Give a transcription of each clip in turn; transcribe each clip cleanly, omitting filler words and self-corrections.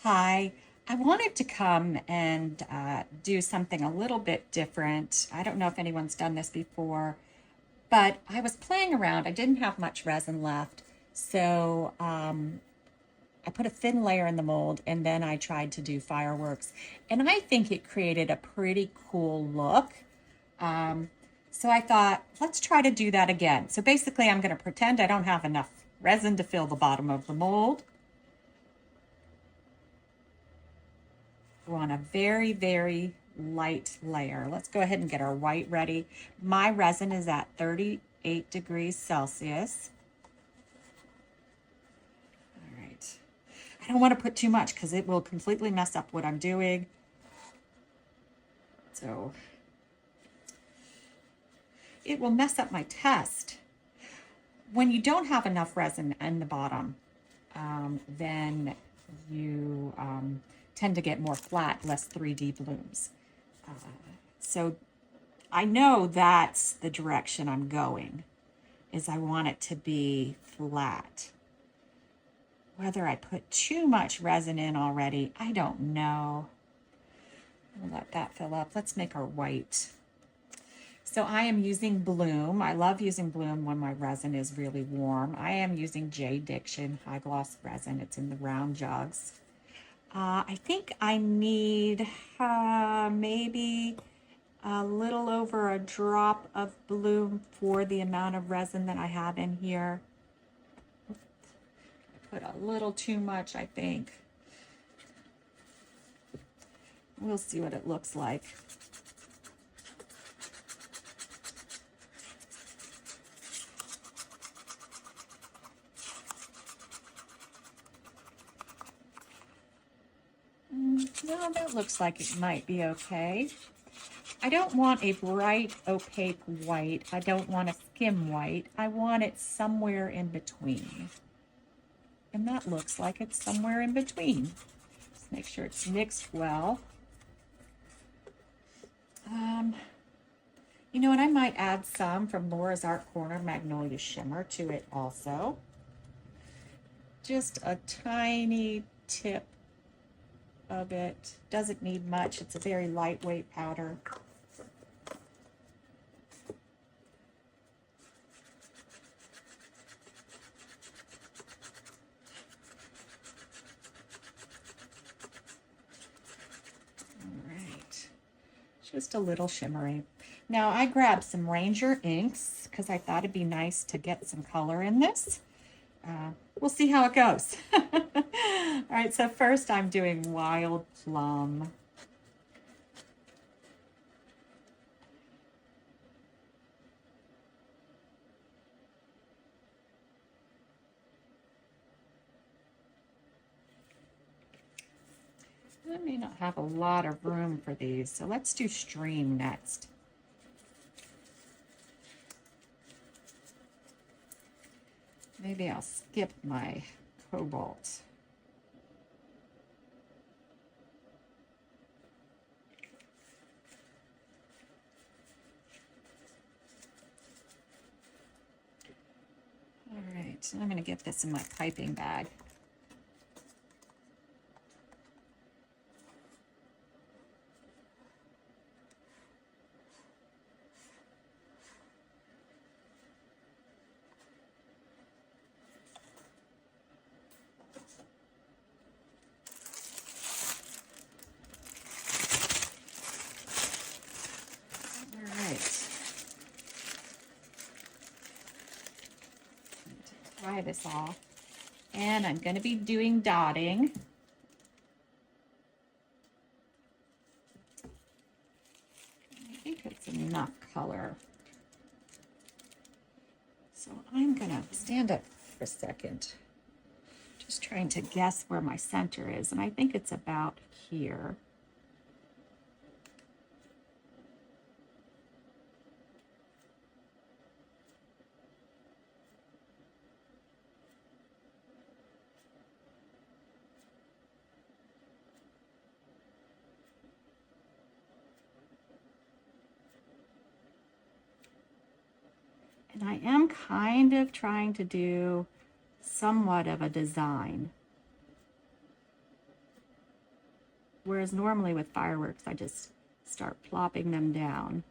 Hi, I wanted to come and do something a little bit different. I don't know if anyone's done this before, but I was playing around. I didn't have much resin left, so I put a thin layer in the mold and then I tried to do fireworks, and I think it created a pretty cool look. Um, so I thought, let's try to do that again. So basically, I'm going to pretend I don't have enough resin to fill the bottom of the mold. We're on a very, very light layer. Let's go ahead and get our white ready. My resin is at 38 degrees Celsius. All right. I don't want to put too much because it will completely mess up what I'm doing. So it will mess up my test. When you don't have enough resin in the bottom, then you tend to get more flat, less 3D blooms. So I know that's the direction I'm going, is I want it to be flat. Whether I put too much resin in already, I don't know. We'll let that fill up. Let's make our white. So I am using Bloom. I love using Bloom when my resin is really warm. I am using J. Diction high gloss resin. It's in the round jugs. I think I need maybe a little over a drop of Bloom for the amount of resin that I have in here. I put a little too much, I think. We'll see what it looks like. No, that looks like it might be okay. I don't want a bright, opaque white. I don't want a skim white. I want it somewhere in between. And that looks like it's somewhere in between. Just make sure it's mixed well. You know what? I might add some from Laura's Art Corner Magnolia Shimmer to it also. Just a tiny tip of it. Doesn't need much. It's a very lightweight powder. Just a little shimmery. Now I grabbed some Ranger inks because I thought it'd be nice to get some color in this. We'll see how it goes. All right, so first I'm doing Wild Plum. I may not have a lot of room for these, so let's do Stream next. Maybe I'll skip my Cobalt. All right, I'm going to get this in my piping bag. Dry this off, and I'm going to be doing dotting. I think it's enough color. So I'm going to stand up for a second, just trying to guess where my center is, and I think it's about here. And I am kind of trying to do somewhat of a design. Whereas normally with fireworks, I just start plopping them down.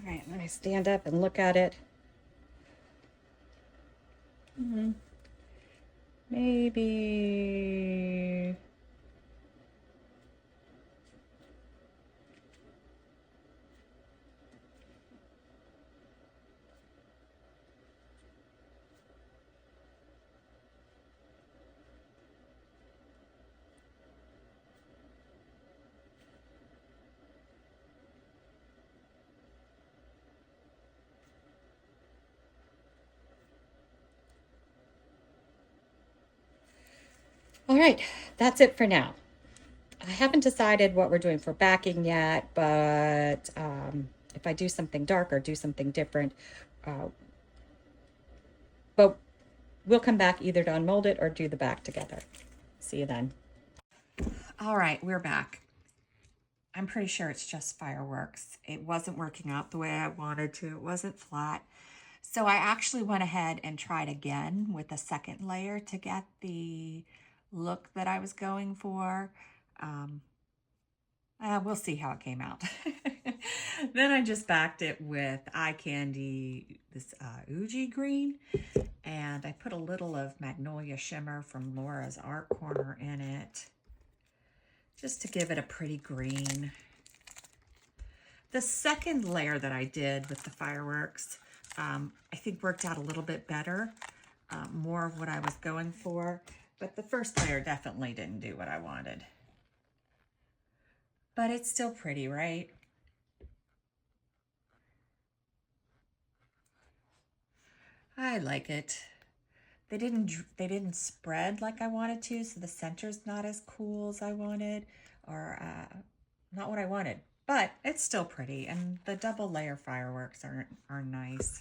All right, let me stand up and look at it. Maybe. All right, that's it for now. I haven't decided what we're doing for backing yet, but if I do something dark or do something different, but we'll come back either to unmold it or do the back together. See you then. All right, we're back. I'm pretty sure it's just fireworks. It wasn't working out the way I wanted to. It wasn't flat. So I actually went ahead and tried again with a second layer to get the look that I was going for. We'll see how it came out. Then I just backed it with eye candy, this Uji green, and I put a little of Magnolia Shimmer from Laura's Art Corner in it, just to give it a pretty green. The second layer that I did with the fireworks, I think worked out a little bit better, more of what I was going for, but the first layer definitely didn't do what I wanted. But it's still pretty, right? I like it. They didn't spread like I wanted to, so the center's not as cool as I wanted, or not what I wanted. But it's still pretty, and the double layer fireworks are nice.